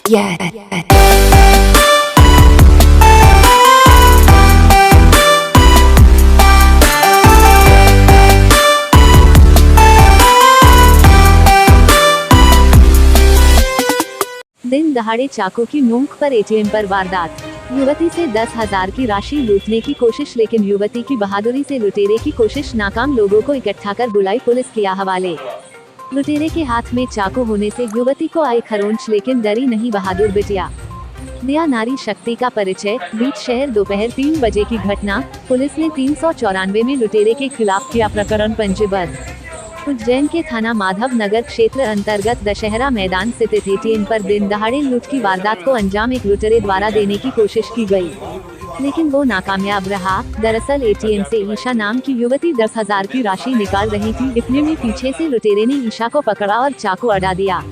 Yeah. दिन दहाड़े चाकू की नोक पर एटीएम पर वारदात। युवती से 10,000 की राशि लूटने की कोशिश, लेकिन युवती की बहादुरी से लुटेरे की कोशिश नाकाम। लोगों को इकट्ठा कर बुलाई पुलिस, किया हवाले। लुटेरे के हाथ में चाकू होने से युवती को आई खरोंच, लेकिन डरी नहीं बहादुर बिटिया। दिया नारी शक्ति का परिचय। बीच शहर दोपहर 3 बजे की घटना। पुलिस ने 394 में लुटेरे के खिलाफ किया प्रकरण पंजीबद्ध। उज्जैन के थाना माधव नगर क्षेत्र अंतर्गत दशहरा मैदान स्थित एटीएम पर दिन दहाड़े लूट की वारदात को अंजाम एक लुटेरे द्वारा देने की कोशिश की गई, लेकिन वो नाकामयाब रहा। दरअसल एटीएम से ईशा नाम की युवती 10,000 की राशि निकाल रही थी। इतने में पीछे से लुटेरे ने ईशा को पकड़ा और चाकू अड़ा दिया।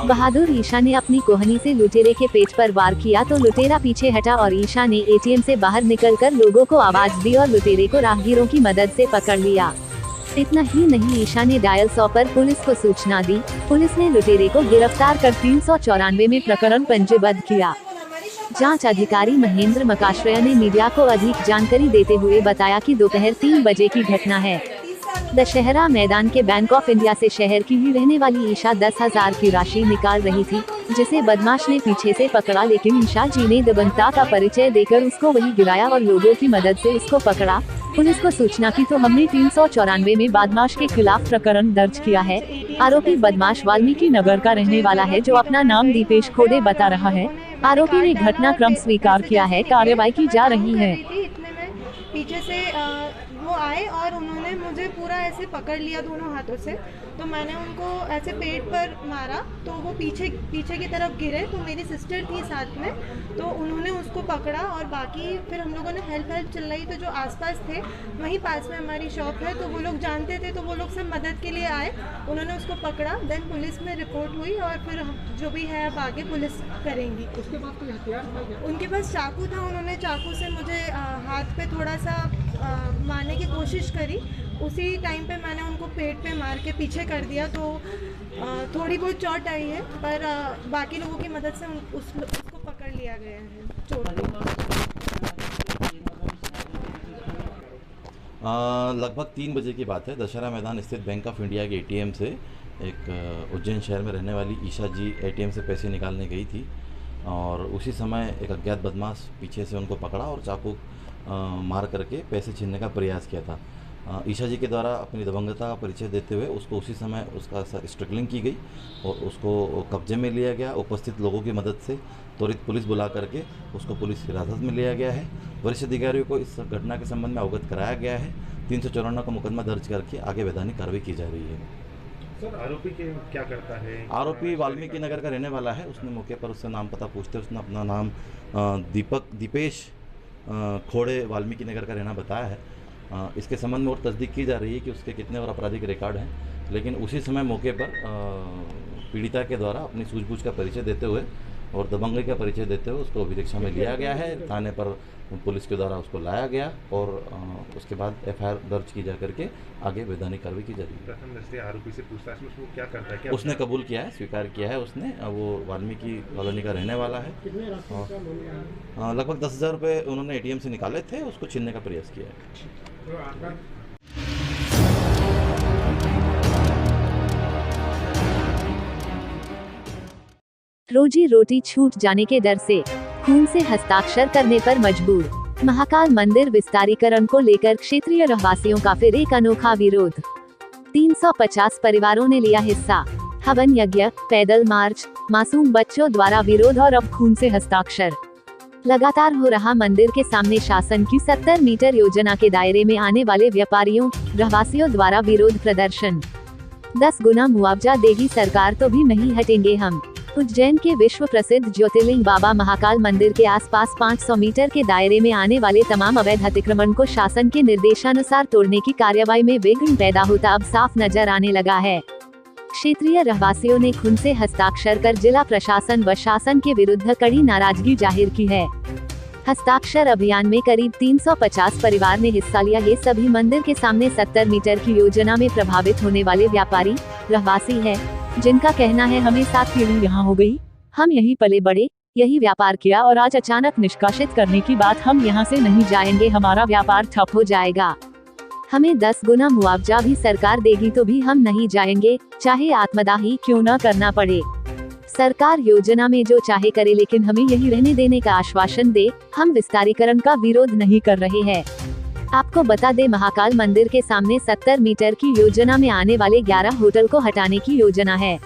बहादुर ईशा ने अपनी कोहनी से लुटेरे के पेट पर वार किया तो लुटेरा पीछे हटा और ईशा ने एटीएम से बाहर निकलकर लोगों को आवाज दी और लुटेरे को राहगीरों की मदद से पकड़ लिया। इतना ही नहीं, ईशा ने डायल 100 पर पुलिस को सूचना दी। पुलिस ने लुटेरे को गिरफ्तार कर 394 में प्रकरण पंजीबद्ध किया। जांच अधिकारी महेंद्र मकाश्रया ने मीडिया को अधिक जानकारी देते हुए बताया कि दोपहर 3 बजे की घटना है। दशहरा मैदान के बैंक ऑफ इंडिया से शहर की ही रहने वाली ईशा 10,000 की राशि निकाल रही थी, जिसे बदमाश ने पीछे से पकड़ा, लेकिन ईशा जी ने दबंगता का परिचय देकर उसको वहीं गिराया और लोगों की मदद से उसको पकड़ा। पुलिस को सूचना की तो हमने 394 में बदमाश के खिलाफ प्रकरण दर्ज किया है। आरोपी बदमाश वाल्मीकि नगर का रहने वाला है, जो अपना नाम दीपेश खोड़े बता रहा है। आरोपी ने घटनाक्रम स्वीकार किया है। कार्रवाई की जा रही है। पीछे से वो आए और उन्होंने मुझे पूरा ऐसे पकड़ लिया दोनों हाथों से, तो मैंने उनको ऐसे पेट पर मारा तो वो पीछे की तरफ गिरे। तो मेरी सिस्टर थी साथ में, तो उन्होंने उसको पकड़ा और बाकी फिर हम लोगों ने हेल्प चिल्लाई। तो जो आसपास थे, वहीं पास में हमारी शॉप है, तो वो लोग जानते थे, तो वो लोग सब मदद के लिए आए। उन्होंने उसको पकड़ा, देन पुलिस में रिपोर्ट हुई और फिर जो भी है अब आगे पुलिस करेंगी। उसके बाद कोई हथियार था क्या? उनके पास चाकू था। उन्होंने चाकू से मुझे हाथ पे थोड़ा सा मारने की कोशिश करी। उसी टाइम पे मैंने उनको पेट पे मार के पीछे कर दिया, तो थोड़ी बहुत चोट आई है, पर बाकी लोगों की मदद से उसको पकड़ लिया गया है। लगभग 3 बजे की बात है। दशहरा मैदान स्थित बैंक ऑफ इंडिया के एटीएम से एक उज्जैन शहर में रहने वाली ईशा जी एटीएम से पैसे निकालने गई थी और उसी समय एक अज्ञात बदमाश पीछे से उनको पकड़ा और चाकू मार करके पैसे छीनने का प्रयास किया था। ईशा जी के द्वारा अपनी दबंगता का परिचय देते हुए उसको उसी समय उसका स्ट्रगलिंग की गई और उसको कब्जे में लिया गया। उपस्थित लोगों की मदद से त्वरित पुलिस बुला करके उसको पुलिस हिरासत में लिया गया है। वरिष्ठ अधिकारियों को इस घटना के संबंध में अवगत कराया गया है। 394 का मुकदमा दर्ज करके आगे वैधानिक कार्रवाई की जा रही है। सर, आरोपी क्या करता है? आरोपी वाल्मीकि नगर का रहने वाला है। उसने मौके पर उससे नाम पता पूछते उसने अपना नाम दीपेश खोड़े वाल्मीकि नगर का रहना बताया है। इसके संबंध में और तस्दीक की जा रही है कि उसके कितने और आपराधिक रिकॉर्ड हैं, लेकिन उसी समय मौके पर पीड़िता के द्वारा अपनी सूझबूझ का परिचय देते हुए और दबंगई का परिचय देते हुए उसको अभिरक्षा में लिया गया है। थाने पर पुलिस के द्वारा उसको लाया गया और उसके बाद एफआईआर दर्ज की जा करके आगे वैधानिक कार्रवाई की जा रही है। प्रथम दृष्टया आरोपी से पूछताछ में उसको क्या करता है? क्या उसने कबूल किया है, स्वीकार किया है उसने। वो वाल्मीकि कॉलोनी का रहने वाला है। लगभग 10,000 रुपये उन्होंने एटीएम से निकाले थे, उसको छीनने का प्रयास किया है। रोजी रोटी छूट जाने के डर से खून से हस्ताक्षर करने पर मजबूर। महाकाल मंदिर विस्तारीकरण को लेकर क्षेत्रीय रहवासियों का फिर एक अनोखा विरोध। 350 परिवारों ने लिया हिस्सा। हवन यज्ञ, पैदल मार्च, मासूम बच्चों द्वारा विरोध और अब खून से हस्ताक्षर। लगातार हो रहा मंदिर के सामने शासन की 70 मीटर योजना के दायरे में आने वाले व्यापारियों, रहवासियों द्वारा विरोध प्रदर्शन। 10 गुना मुआवजा देगी सरकार तो भी नहीं हटेंगे हम। उज्जैन के विश्व प्रसिद्ध ज्योतिर्लिंग बाबा महाकाल मंदिर के आसपास 500 मीटर के दायरे में आने वाले तमाम अवैध अतिक्रमण को शासन के निर्देशानुसार तोड़ने की कार्रवाई में विघ्न पैदा होता अब साफ नजर आने लगा है। क्षेत्रीय रहवासियों ने खून से हस्ताक्षर कर जिला प्रशासन व शासन के विरुद्ध कड़ी नाराजगी जाहिर की है। हस्ताक्षर अभियान में करीब 350 परिवार ने हिस्सा लिया। ये सभी मंदिर के सामने 70 मीटर की योजना में प्रभावित होने वाले व्यापारी, रहवासी है, जिनका कहना है हमें 7 पीढ़ी यहाँ हो गई, हम यही पले बड़े, यही व्यापार किया और आज अचानक निष्कासित करने की बात, हम यहाँ से नहीं जाएंगे, हमारा व्यापार ठप हो जाएगा। हमें 10 गुना मुआवजा भी सरकार देगी तो भी हम नहीं जाएंगे, चाहे आत्मदाह ही क्यों न करना पड़े। सरकार योजना में जो चाहे करे, लेकिन हमें यही रहने देने का आश्वासन दे। हम विस्तारीकरण का विरोध नहीं कर रहे हैं। आपको बता दे, महाकाल मंदिर के सामने 70 मीटर की योजना में आने वाले 11 होटल को हटाने की योजना है।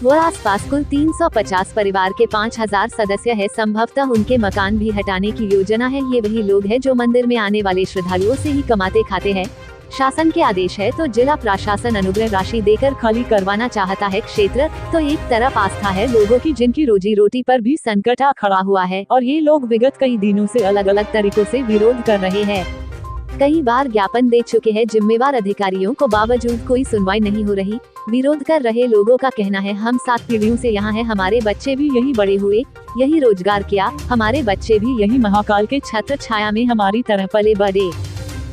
वो आसपास कुल 350 परिवार के 5000 सदस्य है। संभवतः उनके मकान भी हटाने की योजना है। ये वही लोग हैं जो मंदिर में आने वाले श्रद्धालुओं से ही कमाते खाते हैं। शासन के आदेश है तो जिला प्रशासन अनुग्रह राशि देकर खाली करवाना चाहता है क्षेत्र। तो एक तरफ आस्था है लोगों की, जिनकी रोजी रोटी पर भी संकट आ खड़ा हुआ है, और ये लोग विगत कई दिनों से अलग अलग तरीकों से विरोध कर रहे हैं। कई बार ज्ञापन दे चुके हैं जिम्मेवार अधिकारियों को, बावजूद कोई सुनवाई नहीं हो रही। विरोध कर रहे लोगों का कहना है, हम 7 पीढ़ियों से यहाँ हैं, हमारे बच्चे भी यही बड़े हुए, यही रोजगार किया, हमारे बच्चे भी यही महाकाल के छत्र छाया में हमारी तरह पले बढ़े।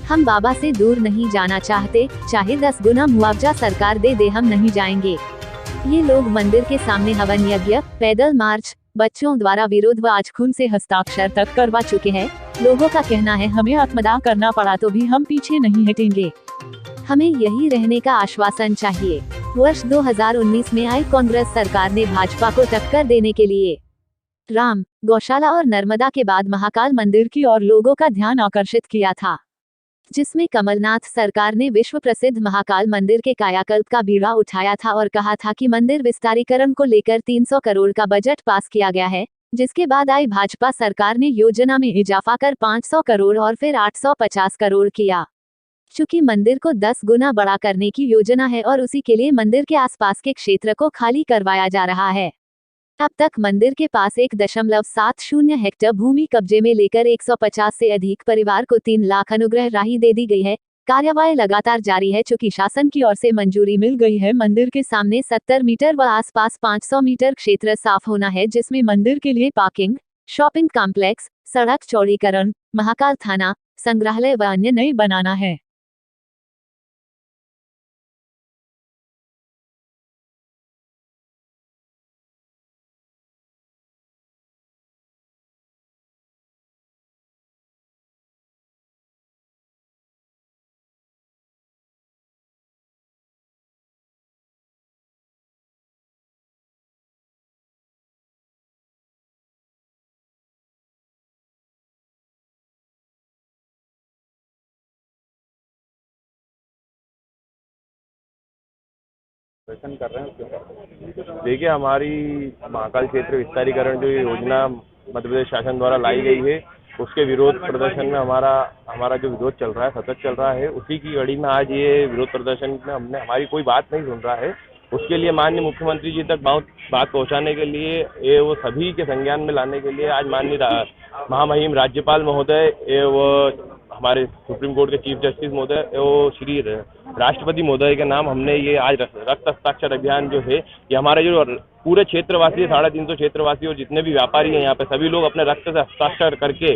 हम बाबा से दूर नहीं जाना चाहते, चाहे 10 गुना मुआवजा सरकार दे, हम नहीं जाएंगे। ये लोग मंदिर के सामने हवन यज्ञ, पैदल मार्च, बच्चों द्वारा विरोध व आज खून से हस्ताक्षर तक करवा चुके हैं। लोगों का कहना है, हमें आत्मदाह करना पड़ा तो भी हम पीछे नहीं हटेंगे, हमें यही रहने का आश्वासन चाहिए। वर्ष 2019 में आई कांग्रेस सरकार ने भाजपा को टक्कर देने के लिए राम, गौशाला और नर्मदा के बाद महाकाल मंदिर की ओर लोगों का ध्यान आकर्षित किया था, जिसमें कमलनाथ सरकार ने विश्व प्रसिद्ध महाकाल मंदिर के कायाकल्प का बीड़ा उठाया था और कहा था कि मंदिर विस्तारीकरण को लेकर 300 करोड़ का बजट पास किया गया है। जिसके बाद आई भाजपा सरकार ने योजना में इजाफा कर 500 करोड़ और फिर 850 करोड़ किया। चूंकि मंदिर को 10 गुना बड़ा करने की योजना है और उसी के लिए मंदिर के आसपास के क्षेत्र को खाली करवाया जा रहा है। अब तक मंदिर के पास 1.70 हेक्टेयर भूमि कब्जे में लेकर 150 से अधिक परिवार को 3 लाख अनुग्रह राशि दे दी गई है। कार्यवाही लगातार जारी है, चूंकि शासन की ओर से मंजूरी मिल गई है। मंदिर के सामने 70 मीटर व आसपास 500 मीटर क्षेत्र साफ होना है, जिसमें मंदिर के लिए पार्किंग, शॉपिंग कॉम्प्लेक्स, सड़क चौड़ीकरण, महाकाल थाना, संग्रहालय व अन्य नए बनाना है। प्रदर्शन कर रहे हैं उसके ऊपर। देखिए, हमारी महाकाल क्षेत्र विस्तारीकरण जो योजना मध्य प्रदेश शासन द्वारा लाई गई है, उसके विरोध प्रदर्शन में हमारा जो विरोध चल रहा है, सतत चल रहा है, उसी की कड़ी में आज ये विरोध प्रदर्शन में हमने हमारी कोई बात नहीं सुन रहा है, उसके लिए माननीय मुख्यमंत्री जी तक बात पहुंचाने के लिए, वो सभी के संज्ञान में लाने के लिए आज माननीय महामहिम राज्यपाल महोदय, वो हमारे सुप्रीम कोर्ट के चीफ जस्टिस महोदय, वो श्री राष्ट्रपति महोदय के नाम हमने ये आज रक्त हस्ताक्षर अभियान जो है, ये हमारे जो पूरे क्षेत्रवासी 350 क्षेत्रवासी और जितने भी व्यापारी हैं यहाँ पे, सभी लोग अपने रक्त से हस्ताक्षर करके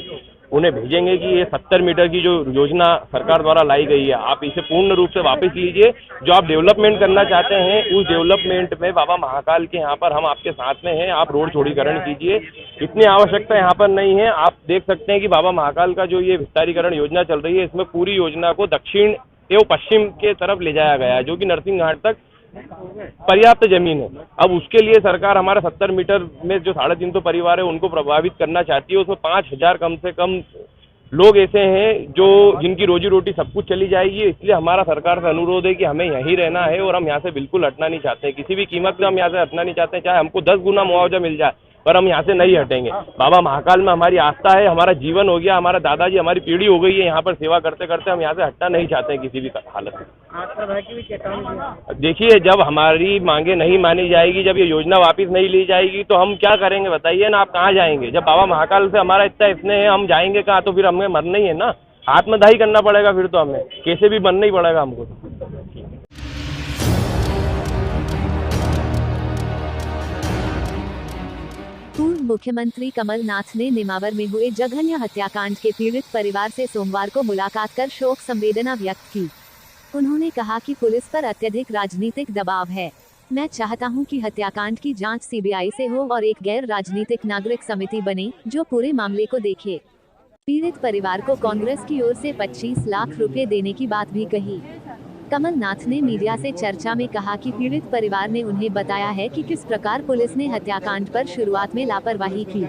उन्हें भेजेंगे कि ये 70 मीटर की जो योजना सरकार द्वारा लाई गई है, आप इसे पूर्ण रूप से वापस लीजिए। जो आप डेवलपमेंट करना चाहते हैं, उस डेवलपमेंट में बाबा महाकाल के यहाँ पर हम आपके साथ में हैं, आप रोड चौड़ीकरण कीजिए, इतनी आवश्यकता यहाँ पर नहीं है। आप देख सकते हैं कि बाबा महाकाल का जो ये विस्तारीकरण योजना चल रही है, इसमें पूरी योजना को दक्षिण एवं पश्चिम के तरफ ले जाया गया है, जो कि नरसिंह घाट तक पर्याप्त जमीन है। अब उसके लिए सरकार हमारे 70 मीटर में जो 350 परिवार है उनको प्रभावित करना चाहती है। उसमें 5000 कम से कम लोग ऐसे हैं जो जिनकी रोजी रोटी सब कुछ चली जाएगी। इसलिए हमारा सरकार से अनुरोध है कि हमें यहीं रहना है और हम यहाँ से बिल्कुल हटना नहीं चाहते हैं, किसी भी कीमत पे हम यहाँ से हटना नहीं चाहते हैं, चाहे हमको 10 गुना मुआवजा मिल जाए, पर हम यहाँ से नहीं हटेंगे। बाबा महाकाल में हमारी आस्था है, हमारा जीवन हो गया, हमारा दादाजी, हमारी पीढ़ी हो गई है यहाँ पर सेवा करते करते, हम यहाँ से हटना नहीं चाहते हैं किसी भी हालत में। देखिए, जब हमारी मांगे नहीं मानी जाएगी, जब ये योजना वापस नहीं ली जाएगी, तो हम क्या करेंगे बताइए ना, आप कहाँ जाएंगे? जब बाबा महाकाल से हमारा इतना स्नेह है, हम जाएंगे कहाँ? तो फिर हमें मरना ही है ना, आत्मदाही करना पड़ेगा, फिर तो हमें कैसे भी मरना ही पड़ेगा हमको। पूर्व मुख्यमंत्री कमलनाथ ने नेमावर में हुए जघन्य हत्याकांड के पीड़ित परिवार से सोमवार को मुलाकात कर शोक संवेदना व्यक्त की। उन्होंने कहा कि पुलिस पर अत्यधिक राजनीतिक दबाव है। मैं चाहता हूं कि हत्याकांड की जांच सीबीआई से हो और एक गैर राजनीतिक नागरिक समिति बने जो पूरे मामले को देखे। पीड़ित परिवार को कांग्रेस की ओर से 25 लाख रुपए देने की बात भी कही। कमलनाथ ने मीडिया से चर्चा में कहा कि पीड़ित परिवार ने उन्हें बताया है कि किस प्रकार पुलिस ने हत्याकांड पर शुरुआत में लापरवाही की।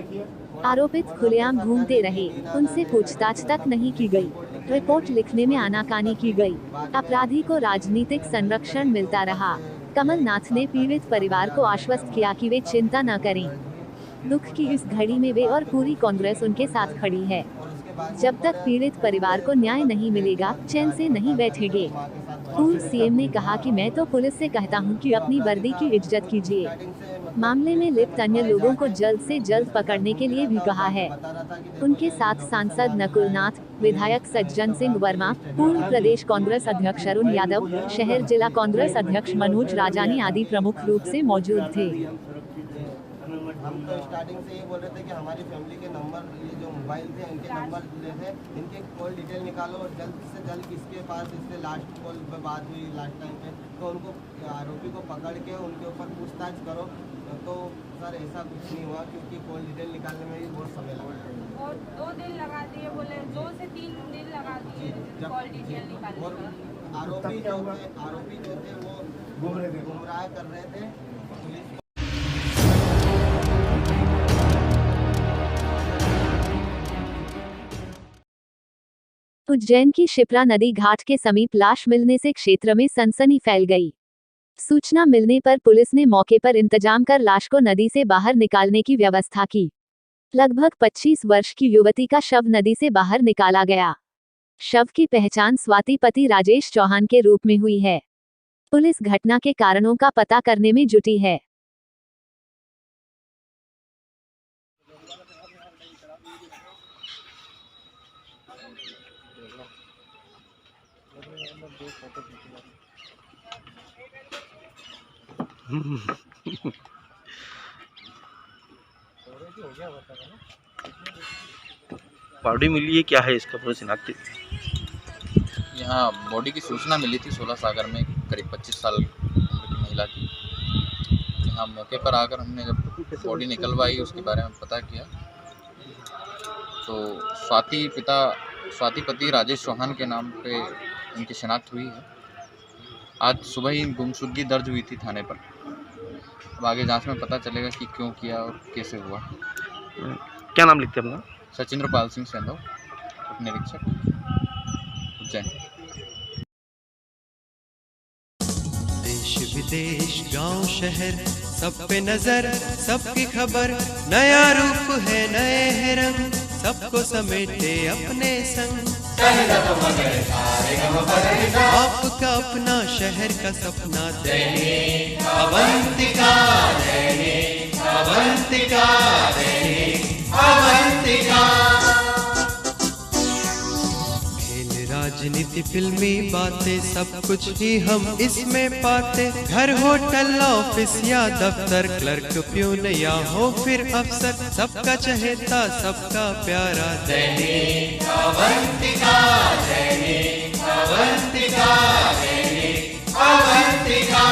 आरोपित खुलेआम घूमते रहे, उनसे पूछताछ तक नहीं की गई, रिपोर्ट लिखने में आनाकानी की गई, अपराधी को राजनीतिक संरक्षण मिलता रहा। कमलनाथ ने पीड़ित परिवार को आश्वस्त किया कि वे चिंता न करें। दुख की इस घड़ी में वे और पूरी कांग्रेस उनके साथ खड़ी है। जब तक पीड़ित परिवार को न्याय नहीं मिलेगा, चैन से नहीं बैठेंगे। पूर्व सीएम ने कहा कि मैं तो पुलिस से कहता हूं कि अपनी वर्दी की इज्जत कीजिए। मामले में लिप्त अन्य लोगों को जल्द से जल्द पकड़ने के लिए भी कहा है। उनके साथ सांसद नकुल नाथ, विधायक सज्जन सिंह वर्मा, पूर्व प्रदेश कांग्रेस अध्यक्ष अरुण यादव, शहर जिला कांग्रेस अध्यक्ष मनोज राजानी आदि प्रमुख रूप से मौजूद थे। हम तो स्टार्टिंग से ये बोल रहे थे कि हमारी फैमिली के नंबर, ये जो मोबाइल थे इनके नंबर ले थे, इनके कॉल डिटेल निकालो और जल्द से जल्द किसके पास इससे लास्ट कॉल पे बात हुई लास्ट टाइम पे, तो उनको आरोपी को पकड़ के उनके ऊपर पूछताछ करो। तो सर ऐसा कुछ नहीं हुआ क्योंकि कॉल डिटेल निकालने में भी बहुत समय लगा और 2 दिन लगा दिए, बोले 2 से 3 दिन लगा दिए कॉल डिटेल निकालने। और आरोपी जो थे वो गुमराह कर रहे थे पुलिस। उज्जैन की शिप्रा नदी घाट के समीप लाश मिलने से क्षेत्र में सनसनी फैल गई। सूचना मिलने पर पुलिस ने मौके पर इंतजाम कर लाश को नदी से बाहर निकालने की व्यवस्था की। लगभग 25 वर्ष की युवती का शव नदी से बाहर निकाला गया। शव की पहचान स्वाति पति राजेश चौहान के रूप में हुई है। पुलिस घटना के कारणों का पता करने में जुटी है। बॉडी मिली है, क्या है इसका पूरा शिनाख्त? यहाँ बॉडी की सूचना मिली थी 16 सागर में करीब 25 साल उम्र की महिला की। यहाँ मौके पर आकर हमने जब बॉडी निकलवाई उसके बारे में पता किया तो स्वाति पति राजेश चौहान के नाम पे इनकी शिनाख्त हुई है। आज सुबह ही गुमशुदगी दर्ज हुई थी थाने पर। अब आगे जांच में पता चलेगा कि क्यों किया और कैसे हुआ। क्या नाम लिखते हैं अपना? सचिंद्र पाल सिंह सेंधव, उप निरीक्षक, उज्जैन। देश विदेश गांव शहर सब पे नजर, सबकी खबर, नया रूप है नए है रंग, सबको समेटे अपने संग। आपका अपना शहर का सपना दैनिक अवंतिका, दैनिक अवंतिका, दैनिक अवंतिका। खेल राजनीति फिल्मी बातें सब कुछ ही हम इसमें पाते। घर होटल ऑफिस या दफ्तर, क्लर्क प्यून या हो फिर अफसर, सबका चहेता सबका प्यारा दैनिक अवंतिका, दैनिक अवंतिका, दैनिक अवंतिका।